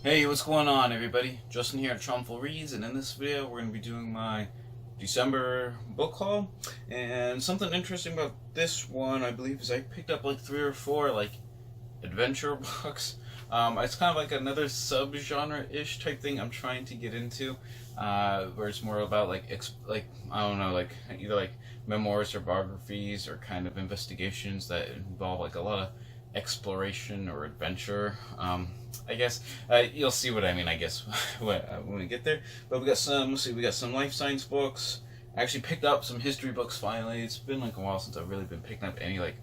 Hey, what's going on, everybody? Justin here at Trumful Reads, and in this video, we're going to be doing my December book haul. And something interesting about this one, I believe, is I picked up like three or four like adventure books. It's kind of like another subgenre-ish type thing I'm trying to get into, where it's more about like I don't know, like either like memoirs or biographies or kind of investigations that involve like a lot of exploration or adventure. I guess you'll see what I mean. I guess when we get there. But we got some. Let's see. We got some life science books. I actually picked up some history books finally. It's been like a while since I've really been picking up any like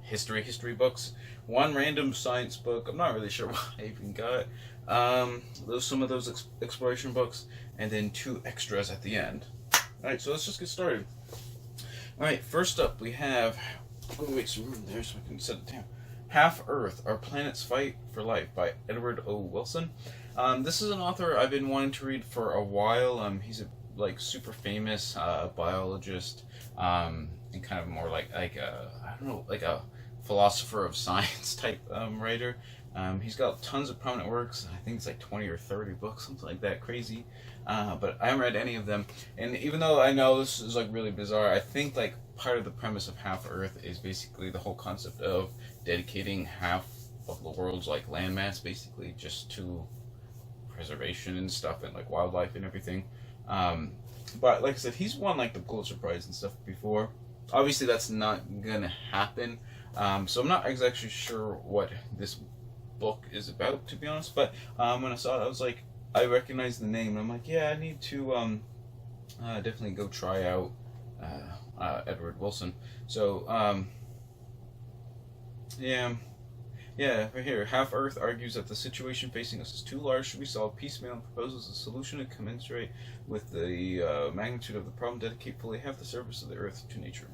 history books. One random science book. I'm not really sure why I even got it. Some of those exploration books, and then two extras at the end. All right, so let's just get started. All right, first up we have. Let me make some room there so I can set it down. Half Earth: Our Planet's Fight for Life by Edward O. Wilson. This is an author I've been wanting to read for a while. He's a like super famous biologist, and kind of more like a, I don't know, like a philosopher of science type writer. He's got tons of prominent works. I think it's like 20 or 30 books, something like that, crazy. But I haven't read any of them. And even though I know this is like really bizarre, I think like part of the premise of Half Earth is basically the whole concept of dedicating half of the world's like landmass basically just to preservation and stuff and like wildlife and everything. Um, but like I said, he's won like the Pulitzer Prize and stuff before. Obviously, that's not gonna happen. So I'm not exactly sure what this book is about, to be honest. But when I saw it, I was like, I recognized the name, and I'm like, yeah, I need to definitely go try out Edward Wilson. So yeah. Yeah, right here. Half Earth argues that the situation facing us is too large to be solved piecemeal and proposes a solution to commensurate with the magnitude of the problem, dedicate fully half the surface of the Earth to nature.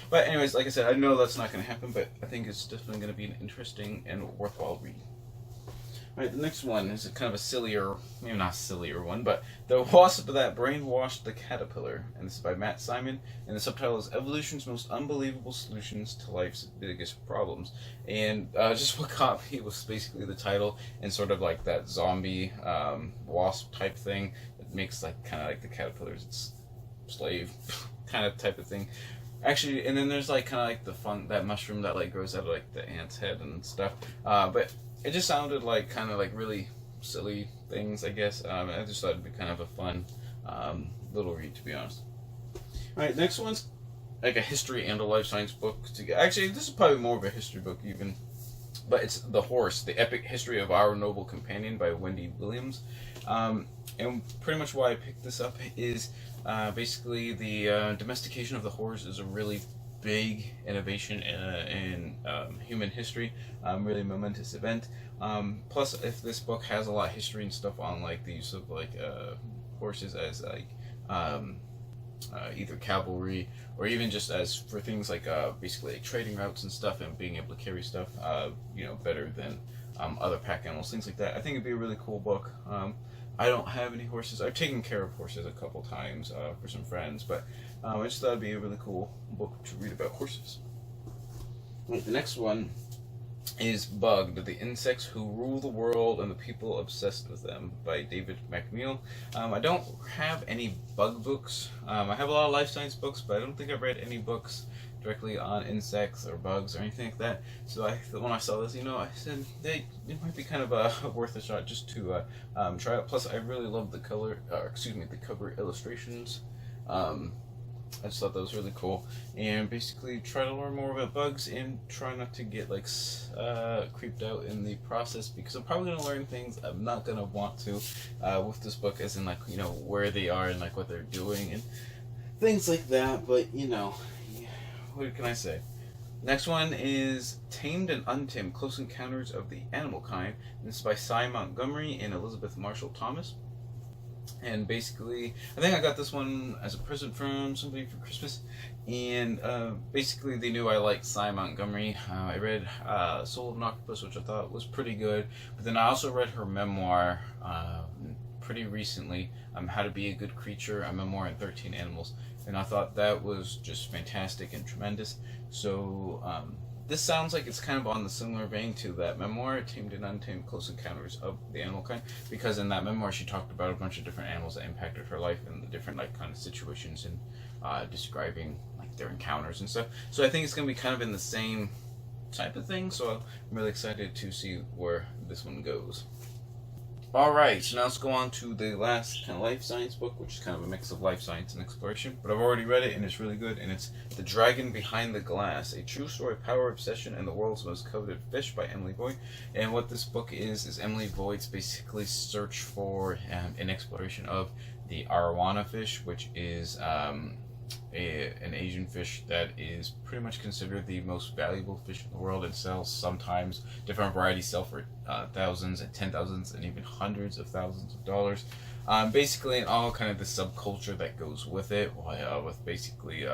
But anyways, like I said, I know that's not going to happen, but I think it's definitely going to be an interesting and worthwhile read. Alright, the next one is a kind of a sillier, maybe not sillier one, but The Wasp That Brainwashed the Caterpillar. And this is by Matt Simon. And the subtitle is Evolution's Most Unbelievable Solutions to Life's Biggest Problems. And just what caught me was basically the title and sort of like that zombie wasp type thing that makes like kind of like the caterpillar's its slave kind of type of thing. Actually, and then there's like kind of like the fun, that mushroom that like grows out of like the ant's head and stuff. But it just sounded like kind of like really silly things, I guess. I just thought it'd be kind of a fun little read, to be honest. All right, next one's like a history and a life science book. Actually, this is probably more of a history book even, but it's The Horse: The Epic History of Our Noble Companion by Wendy Williams. And pretty much why I picked this up is basically the domestication of the horse is a really big innovation in human history, really momentous event. Plus, if this book has a lot of history and stuff on like the use of like horses as like um, either cavalry or even just as for things like basically like trading routes and stuff and being able to carry stuff, better than other pack animals, things like that. I think it'd be a really cool book. I don't have any horses. I've taken care of horses a couple times for some friends, but I just thought it'd be a really cool book to read about horses. Right, the next one is Bugged: The Insects Who Rule the World and the People Obsessed with Them by David McNeill. I don't have any bug books. I have a lot of life science books, but I don't think I've read any books directly on insects or bugs or anything like that. So when I saw this, I said it might be kind of worth a shot just to try it. Plus, I really love the the cover illustrations. I just thought that was really cool, and basically try to learn more about bugs and try not to get like creeped out in the process, because I'm probably gonna learn things I'm not gonna want to with this book, as in like where they are and like what they're doing and things like that. But what can I say? Next one is Tamed and Untamed: Close Encounters of the Animal Kind. And this is by Cy Montgomery and Elizabeth Marshall Thomas. And basically, I think I got this one as a present from somebody for Christmas. And basically, they knew I liked Cy Montgomery. I read Soul of an Octopus, which I thought was pretty good. But then I also read her memoir pretty recently, How to Be a Good Creature, a memoir in 13 Animals. And I thought that was just fantastic and tremendous. So this sounds like it's kind of on the similar vein to that memoir, Tamed and Untamed: Close Encounters of the Animal Kind, because in that memoir she talked about a bunch of different animals that impacted her life and the different like kind of situations and describing like their encounters and stuff. So I think it's gonna be kind of in the same type of thing. So I'm really excited to see where this one goes. Alright, so now let's go on to the last kind of life science book, which is kind of a mix of life science and exploration. But I've already read it and it's really good, and it's The Dragon Behind the Glass, a true story of power, obsession, and the world's most coveted fish by Emily Voigt. And what this book is Emily Voigt's basically search for an exploration of the arowana fish, which is an Asian fish that is pretty much considered the most valuable fish in the world, and sells sometimes different varieties sell for thousands and 10,000s and even hundreds of thousands of dollars. Basically, and all kind of the subculture that goes with it, with basically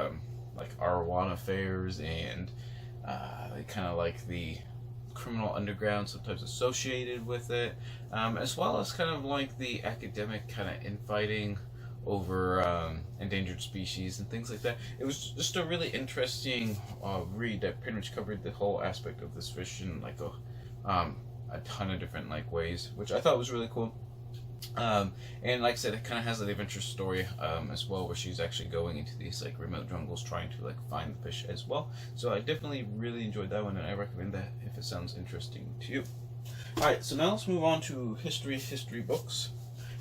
like arowana fairs and kind of like the criminal underground sometimes associated with it, as well as kind of like the academic kind of infighting over endangered species and things like that. It was just a really interesting read that pretty much covered the whole aspect of this fish in like a ton of different like ways, which I thought was really cool. And like I said, it kind of has an adventure story as well, where she's actually going into these like remote jungles trying to like find the fish as well. So I definitely really enjoyed that one, and I recommend that if it sounds interesting to you. Alright, so now let's move on to history books.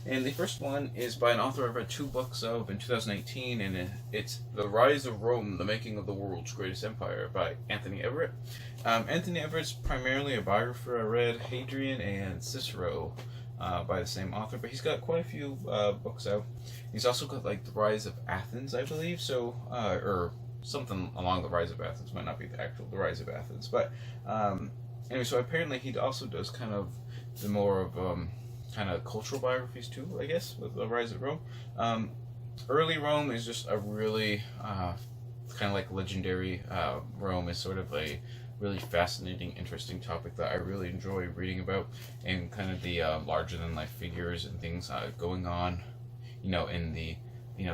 And the first one is by an author I've read 2 books of in 2018, and it's The Rise of Rome, The Making of the World's Greatest Empire by Anthony Everett. Anthony Everett's primarily a biographer. I read Hadrian and Cicero by the same author, but he's got quite a few books out. He's also got like The Rise of Athens, I believe, so or something along The Rise of Athens. Might not be the actual The Rise of Athens, but anyway, so apparently he also does kind of the more of kind of cultural biographies too, I guess, with The Rise of Rome. Early Rome is just a really kind of like legendary Rome is sort of a really fascinating, interesting topic that I really enjoy reading about, and kind of the larger than life figures and things going on, in the, the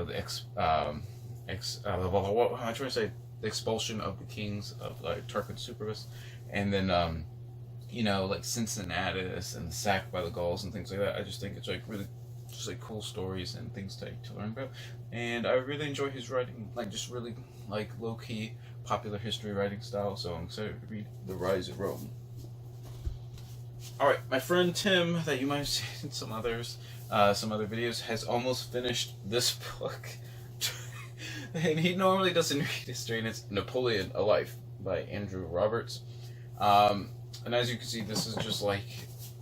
what am I trying to say? The expulsion of the kings of Tarquin Superbus, and then like Cincinnatus and the sack by the Gauls and things like that. I just think it's like really just like cool stories and things to learn about, and I really enjoy his writing, like just really like low-key popular history writing style. So I'm excited to read The Rise of Rome. Alright, my friend Tim, that you might have seen in some other videos, has almost finished this book. And he normally doesn't read history, and it's Napoleon: A Life by Andrew Roberts. And as you can see, this is just like,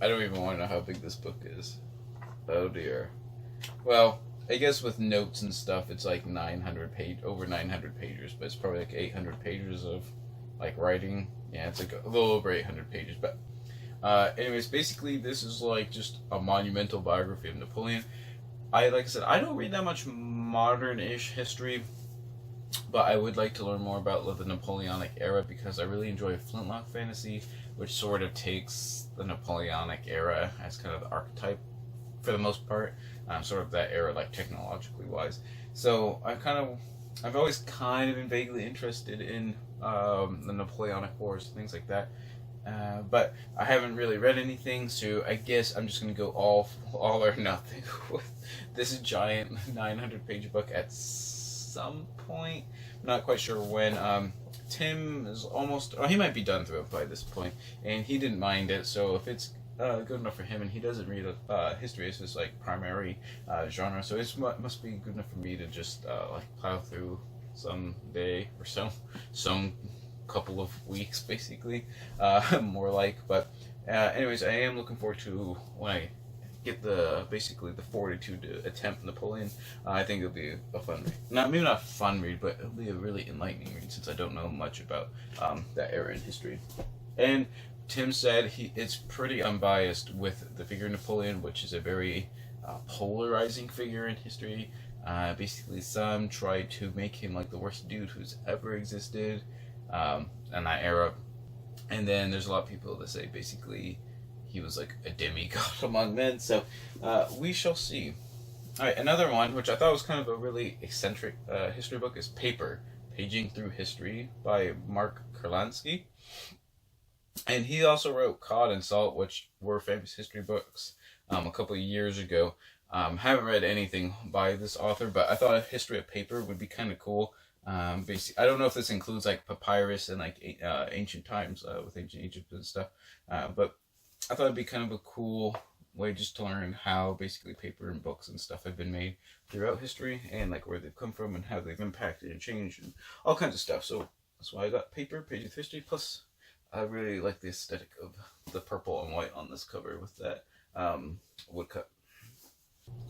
I don't even want to know how big this book is. Oh dear. Well, I guess with notes and stuff, it's like over 900 pages, but it's probably like 800 pages of like writing. Yeah, it's like a little over 800 pages. But anyways, basically this is like just a monumental biography of Napoleon. Like I said, I don't read that much modern-ish history, but I would like to learn more about the Napoleonic era, because I really enjoy Flintlock fantasy, which sort of takes the Napoleonic era as kind of the archetype for the most part, sort of that era, like technologically wise. So I've always kind of been vaguely interested in the Napoleonic Wars, things like that. But I haven't really read anything, so I guess I'm just gonna go all or nothing with this giant 900-page book at some point. I'm not quite sure when. Tim is he might be done through it by this point, and he didn't mind it, so if it's good enough for him, and he doesn't read history as his like primary genre, so it must be good enough for me to just like plow through some day or some couple of weeks, basically, more like. But anyways, I am looking forward to when I get the fortitude to attempt Napoleon. I think it'll be a fun read. Maybe not a fun read, but it'll be a really enlightening read, since I don't know much about that era in history. And Tim said it's pretty unbiased with the figure of Napoleon, which is a very polarizing figure in history. Basically, some try to make him like the worst dude who's ever existed in that era, and then there's a lot of people that say basically he was like a demigod among men. So we shall see. Alright, another one which I thought was kind of a really eccentric history book is Paper: Paging Through History by Mark Kurlansky. And he also wrote Cod and Salt, which were famous history books a couple of years ago. Haven't read anything by this author, but I thought a history of paper would be kind of cool. Basically, I don't know if this includes like papyrus and like ancient times with ancient Egypt and stuff, but I thought it'd be kind of a cool way just to learn how basically paper and books and stuff have been made throughout history, and like where they've come from and how they've impacted and changed and all kinds of stuff. So that's why I got paper, Pages of History. Plus, I really like the aesthetic of the purple and white on this cover with that woodcut.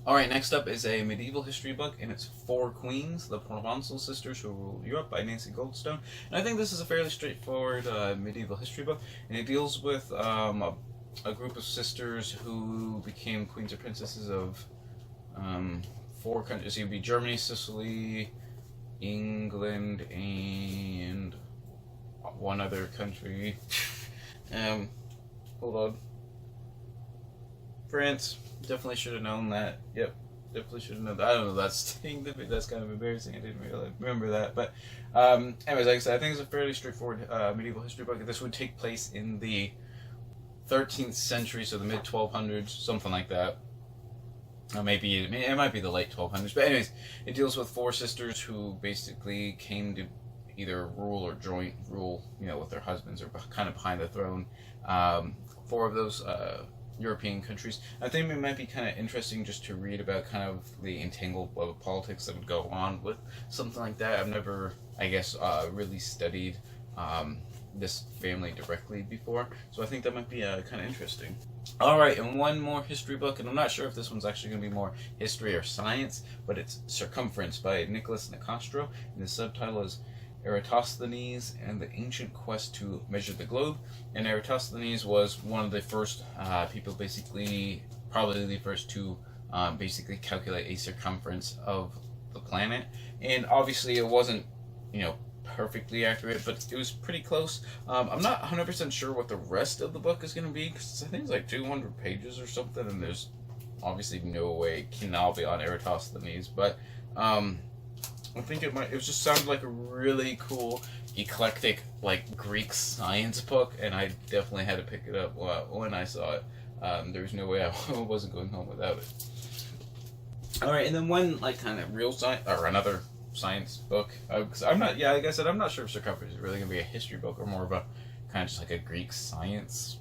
Alright, next up is a medieval history book, and it's Four Queens, the Provençal Sisters Who Rule Europe by Nancy Goldstone. And I think this is a fairly straightforward medieval history book, and it deals with a group of sisters who became queens or princesses of four countries. It would be Germany, Sicily, England, and one other country. Hold on. France. Definitely should have known that. Yep. Definitely should have known that. I don't know, that's kind of embarrassing. I didn't really remember that. But anyways, like I said, I think it's a fairly straightforward medieval history book. This would take place in the 13th century, so the mid 1200s, something like that. Maybe it might be the late 1200s. But anyways, it deals with four sisters who basically came to either rule or joint rule, with their husbands, or kind of behind the throne. Four of those European countries. I think it might be kind of interesting just to read about kind of the entangled web of politics that would go on with something like that. I've never, I guess, really studied this family directly before, so I think that might be kind of interesting. Alright, and one more history book, and I'm not sure if this one's actually going to be more history or science, but it's Circumference by Nicholas Nicastro, and the subtitle is Eratosthenes and the Ancient Quest to Measure the Globe. And Eratosthenes was one of the first people, basically, probably the first to basically calculate a circumference of the planet. And obviously it wasn't, perfectly accurate, but it was pretty close. I'm not 100% sure what the rest of the book is going to be, because I think it's like 200 pages or something, and there's obviously no way it can all be on Eratosthenes, but I think it just sounded like a really cool, eclectic, like, Greek science book, and I definitely had to pick it up when I saw it. There was no way I wasn't going home without it. Alright, and then one, like, kind of real science, or another science book. Cause I'm not, like I said, I'm not sure if Circumference is really going to be a history book or more of a kind of just like a Greek science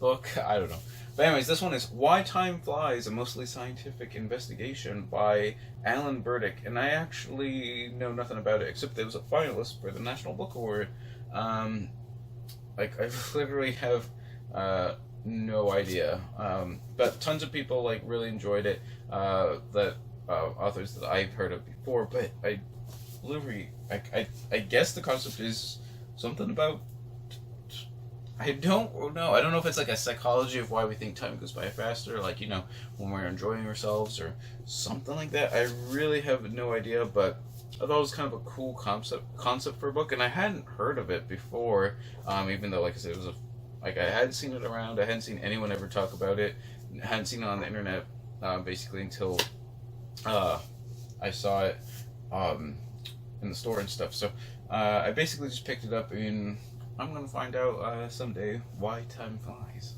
book. I don't know. But anyways, this one is Why Time Flies, a mostly scientific investigation by Alan Burdick. And I actually know nothing about it, except that it was a finalist for the National Book Award. I literally have no idea. But tons of people really enjoyed it. That authors that I've heard of before, but I guess the concept is something about, I don't know. I don't know if it's like a psychology of why we think time goes by faster, when we're enjoying ourselves or something like that. I really have no idea, but I thought it was kind of a cool concept for a book, and I hadn't heard of it before, even though, like I said, it was I hadn't seen it around. I hadn't seen anyone ever talk about it. I hadn't seen it on the internet, basically, until I saw it in the store and stuff. So I basically just picked it up, and I'm going to find out someday why time flies.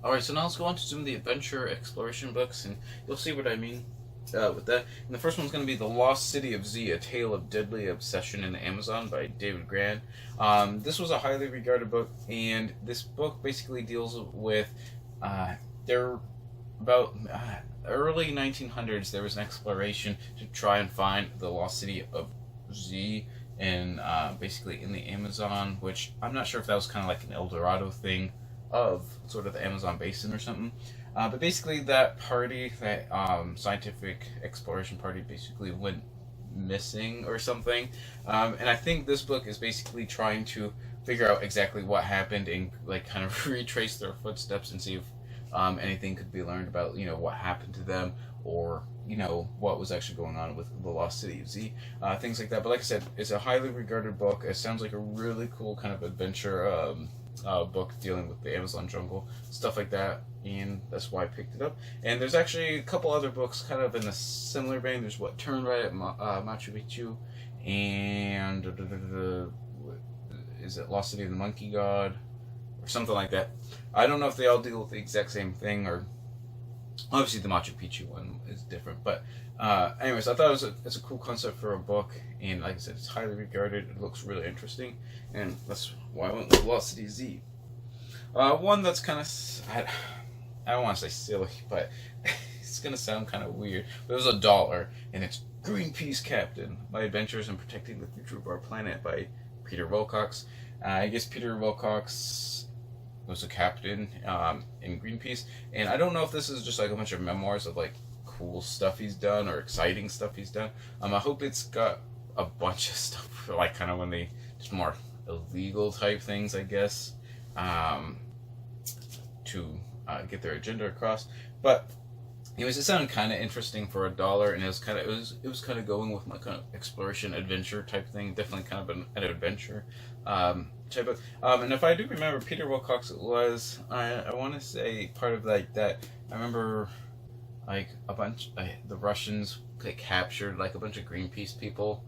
Alright, so now let's go on to some of the adventure exploration books, and you'll see what I mean with that. And the first one's going to be The Lost City of Z, A Tale of Deadly Obsession in the Amazon by David Grann. This was a highly regarded book, and this book basically deals with early 1900s, there was an exploration to try and find the lost city of Z in basically in the Amazon, which I'm not sure if that was kind of like an El Dorado thing of sort of the Amazon basin or something. But basically that party, that scientific exploration party, basically went missing or something. And I think this book is basically trying to figure out exactly what happened and kind of retrace their footsteps and see if anything could be learned about, what happened to them, or, what was actually going on with the Lost City of Z, things like that. But like I said, it's a highly regarded book. It sounds like a really cool kind of adventure book dealing with the Amazon jungle, stuff like that, and that's why I picked it up. And there's actually a couple other books kind of in a similar vein. There's Turn Right at Machu Picchu, and is it Lost City of the Monkey God, or something like that. I don't know if they all deal with the exact same thing, or obviously the Machu Picchu one is different. But anyways, I thought it's a cool concept for a book, and like I said, it's highly regarded. It looks really interesting, and that's why I went with Lost City Z. One that's kind of, I don't want to say silly, but it's gonna sound kind of weird. But it was $1, and it's Greenpeace Captain: My Adventures in Protecting the Future of Our Planet by Peter Wilcox. I guess Peter Wilcox was a captain in Greenpeace, and I don't know if this is just like a bunch of memoirs of like cool stuff he's done or exciting stuff he's done. I hope it's got a bunch of stuff for like kind of when they just more illegal type things, I guess, to get their agenda across. But anyways, it sounded kind of interesting for $1, and it was kind of going with my kind of exploration adventure type thing. Definitely kind of an adventure type of. And if I do remember, Peter Wilcox was, I want to say, part of like that. I remember like a bunch the Russians captured like a bunch of Greenpeace people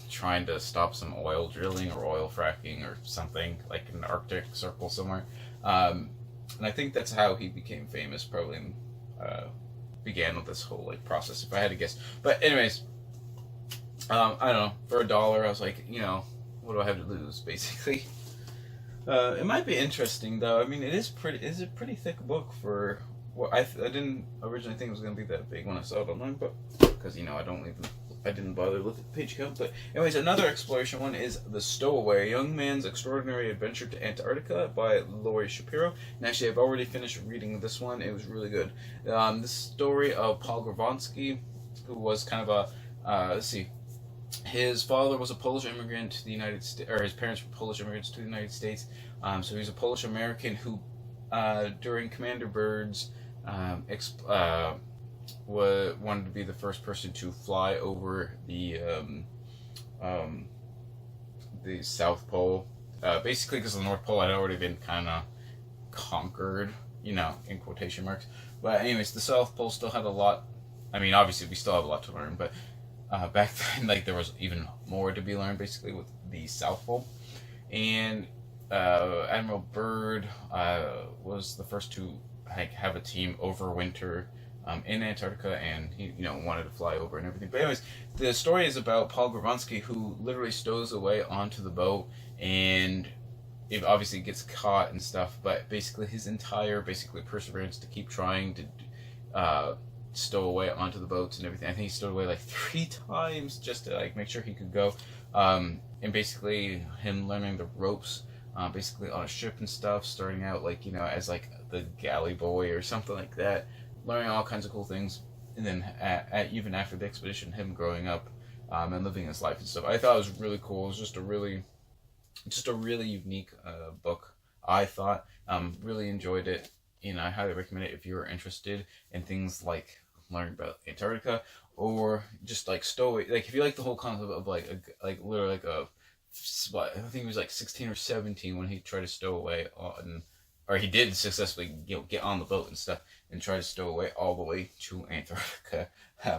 trying to stop some oil drilling or oil fracking or something, like in the Arctic Circle somewhere. And I think that's how he became famous, probably began with this whole like process, if I had to guess. But anyways, I don't know, for $1 I was like, what do I have to lose, basically. It might be interesting though. I mean, it's a pretty thick book for what I didn't originally think it was going to be that big when I saw it online, but because I didn't bother to look at the page count. But anyways, another exploration one is The Stowaway: A Young Man's Extraordinary Adventure to Antarctica by Laurie Shapiro. And actually, I've already finished reading this one. It was really good. The story of Paul Gawronski, who was kind of let's see, his father was a Polish immigrant to the United States, or his parents were Polish immigrants to the United States. So he's a Polish American who, during Commander Byrd's wanted to be the first person to fly over the South Pole, basically because the North Pole had already been kind of conquered, in quotation marks. But anyways, the South Pole still had a lot. I mean, obviously we still have a lot to learn, but back then, like, there was even more to be learned, basically, with the South Pole. And Admiral Byrd was the first to have a team overwinter in Antarctica, and he wanted to fly over and everything. But anyways, the story is about Paul Gawronski, who literally stows away onto the boat, and it obviously gets caught and stuff. But basically, his entire perseverance to keep trying to stow away onto the boats and everything. I think he stowed away like 3 times just to like make sure he could go. And basically, him learning the ropes, basically on a ship and stuff, starting out like as like the galley boy or something like that. Learning all kinds of cool things, and then even after the expedition, him growing up and living his life and stuff. I thought it was really cool. It was just a really unique book. I thought really enjoyed it, and I highly recommend it if you're interested in things like learning about Antarctica or just like stowaway. Like if you like the whole concept of like literally like a spot. I think he was like 16 or 17 when he tried to stow away on. Or he did successfully get on the boat and stuff and try to stow away all the way to Antarctica,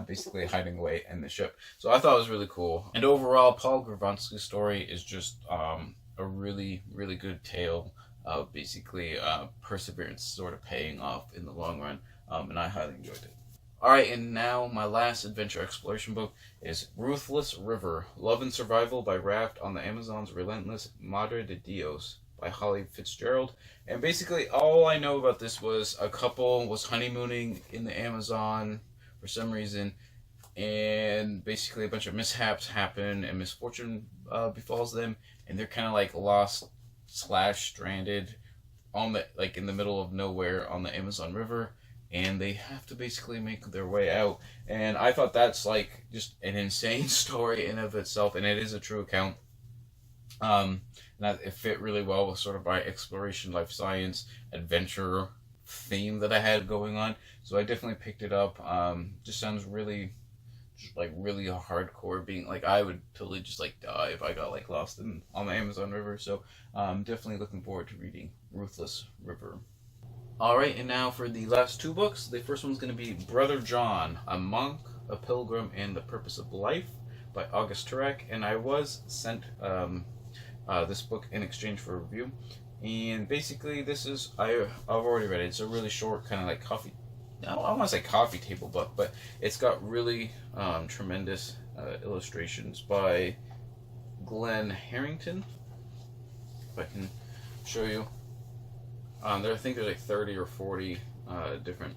basically hiding away in the ship. So I thought it was really cool. And overall, Paul Gawronski's story is just a really, really good tale of basically perseverance sort of paying off in the long run, and I highly enjoyed it. Alright, and now my last adventure exploration book is Ruthless River: Love and Survival by Raft on the Amazon's Relentless Madre de Dios by Holly Fitzgerald. And basically all I know about this was a couple was honeymooning in the Amazon for some reason, and basically a bunch of mishaps happen and misfortune befalls them, and they're kind of like lost / stranded on the in the middle of nowhere on the Amazon River, and they have to basically make their way out. And I thought that's like just an insane story in of itself, and it is a true account. That it fit really well with sort of my exploration, life science, adventure theme that I had going on. So I definitely picked it up. Just sounds really hardcore, being like I would totally just like die if I got like lost on the Amazon River. So definitely looking forward to reading Ruthless River. Alright, and now for the last 2 books. The first one's going to be Brother John, A Monk, a Pilgrim, and the Purpose of Life by August Turek. And I was sent this book in exchange for a review. And basically, this is I've already read it. It's a really short, kind of like coffee. I don't want to say coffee table book, but it's got really tremendous illustrations by Glenn Harrington. If I can show you, I think there's like 30 or 40 different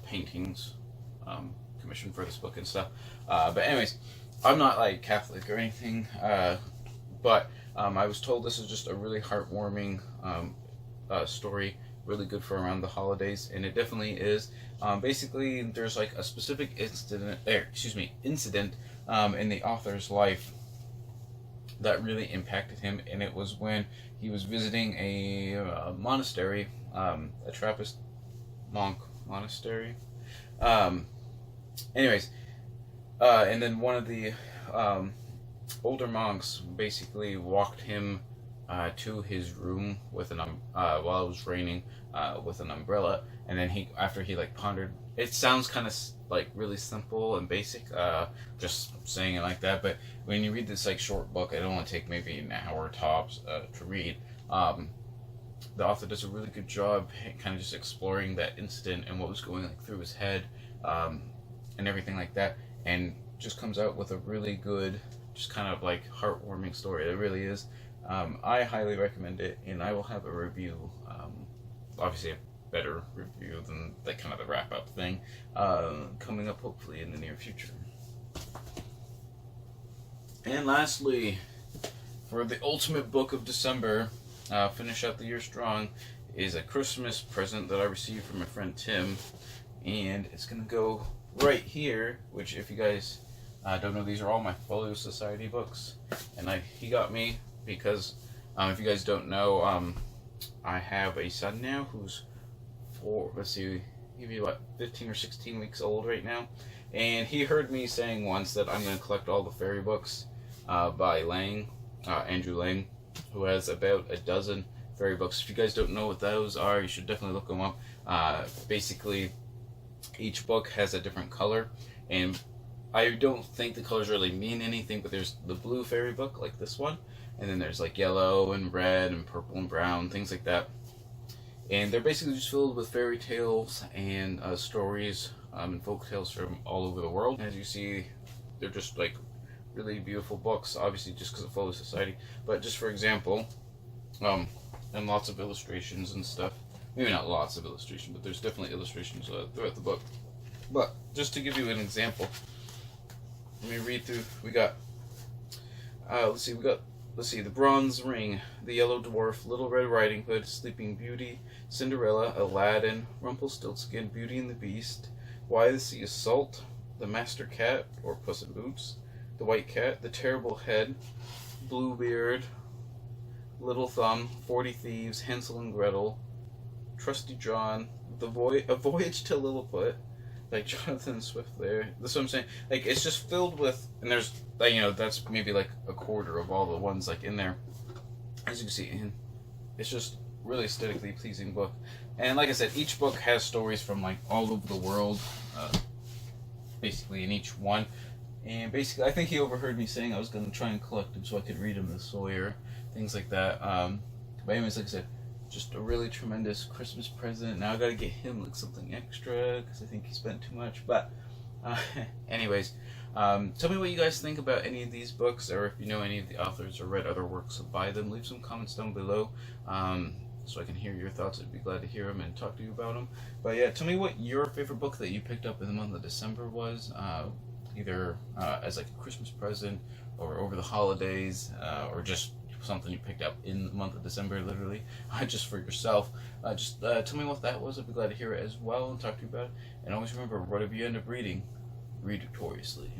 paintings commissioned for this book and stuff. But anyways, I'm not like Catholic or anything, but I was told this is just a really heartwarming story, really good for around the holidays, and it definitely is. Basically, there's like a specific incident in the author's life that really impacted him, and it was when he was visiting a monastery, a Trappist monk monastery. Anyways, and then one of the older monks basically walked him to his room with while it was raining, with an umbrella, and then after he like pondered. It sounds kind of like really simple and basic, just saying it like that. But when you read this like short book, it only take maybe an hour tops to read. The author does a really good job, kind of just exploring that incident and what was going like through his head, and everything like that, and just comes out with a really good, just kind of like heartwarming story. It really is. I highly recommend it, and I will have a review. Obviously, a better review than like kind of the wrap up thing, coming up hopefully in the near future. And lastly, for the ultimate book of December, finish out the year strong, is a Christmas present that I received from my friend Tim, and it's gonna go right here. Which, if you guys don't know, these are all my Folio Society books, and he got me because if you guys don't know, I have a son now who's maybe 15 or 16 weeks old right now, and he heard me saying once that I'm going to collect all the fairy books by Lang, Andrew Lang, who has about a dozen fairy books. If you guys don't know what those are, you should definitely look them up. Basically, each book has a different color, and I don't think the colors really mean anything, but there's the blue fairy book, like this one, and then there's like yellow and red and purple and brown, things like that. And they're basically just filled with fairy tales and stories and folk tales from all over the world. As you see, they're just like really beautiful books, obviously just because of Folio Society. But just for example, and lots of illustrations and stuff. Maybe not lots of illustrations, but there's definitely illustrations throughout the book. But just to give you an example, let me read through. We got, let's see, The Bronze Ring, The Yellow Dwarf, Little Red Riding Hood, Sleeping Beauty, Cinderella, Aladdin, Rumpelstiltskin, Beauty and the Beast, Why the Sea is Salt, The Master Cat, or Puss in Boots, The White Cat, The Terrible Head, Bluebeard, Little Thumb, 40 Thieves, Hansel and Gretel, Trusty John, A Voyage to Lilliput, like Jonathan Swift there. That's what I'm saying. Like, it's just filled with, and there's, like, that's maybe like a quarter of all the ones like in there. As you can see, and it's just really aesthetically pleasing book. And like I said, each book has stories from like all over the world, basically in each one. And basically, I think he overheard me saying I was going to try and collect them so I could read them this Sawyer, things like that. But anyways, like I said, just a really tremendous Christmas present. Now I gotta get him like something extra because I think he spent too much. But anyways, tell me what you guys think about any of these books, or if you know any of the authors or read other works by them. Leave some comments down below so I can hear your thoughts. I'd be glad to hear them and talk to you about them. But yeah, tell me what your favorite book that you picked up in the month of December was, either as like a Christmas present or over the holidays, or just something you picked up in the month of December, literally, just for yourself. Just tell me what that was. I'd be glad to hear it as well and talk to you about it. And always remember, whatever you end up reading, read victoriously.